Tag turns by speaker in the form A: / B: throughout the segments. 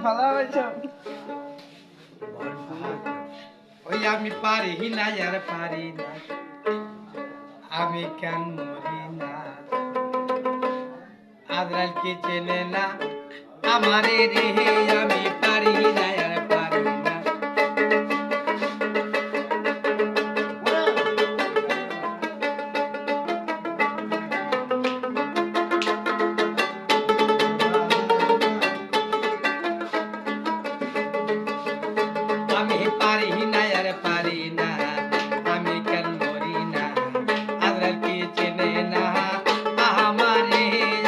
A: ভালোবাসো
B: ওই আমি পারি না আর পারি না আমি কেন মরি না আজরাইল কি চেনে না আমারে রে আমি পারি না আর পারি না আমি পারি না আর পারি না আমি কেন মরি না আজরাইল কি চেনে না আমারে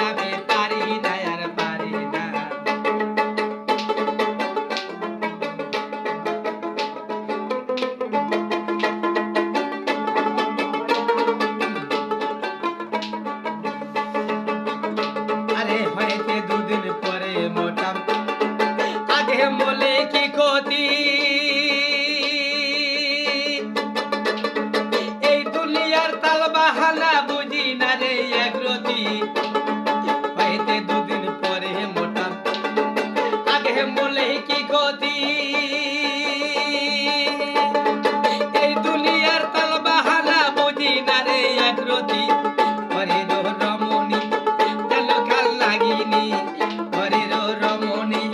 B: আমি পারি না আর পারি না আরে হয়েছে দুদিন পরে মোটাম আগে বলে কি ক্ষতি এই দুনিয়ার তাল বাহানা বুঝি না রে একরতি হয়েছে দুদিন পরে মোটাম আগে বলে কি ক্ষতি এই দুনিয়ার তাল বাহানা বুঝি না রে একরতি হরে রমণী যেন কাল লাগিনি হরে রমণী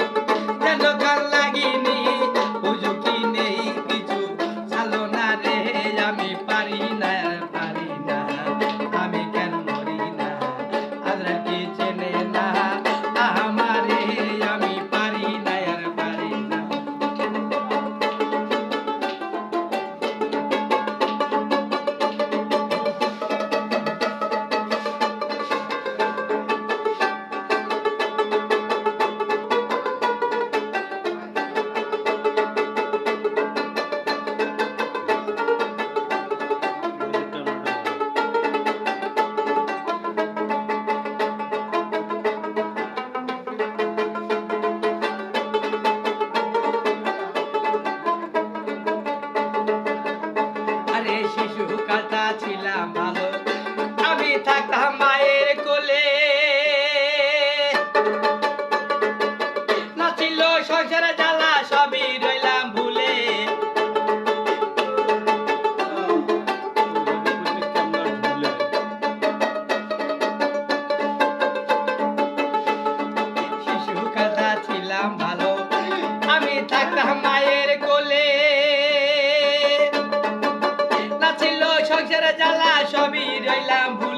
B: যেন কাল লাগিনি হুজুকি নেই কিছু চালো না রে আমি পারি না পারি না আমি কেন মরি না আজরাইল কি চেনে না আমারে আমি পারি না আর পারি না আরে শিশু কাটা ছিলাম ভালো আমি থাকতাম মায়ের কোলে নাচিল সংসারে জ্বালা সবই রইলাম ভুলে শিশু কাটা ছিলাম ভালো আমি থাকতাম মায়ের কোলে নাচিল সংসারে জ্বালা সবই রইলাম ভুলে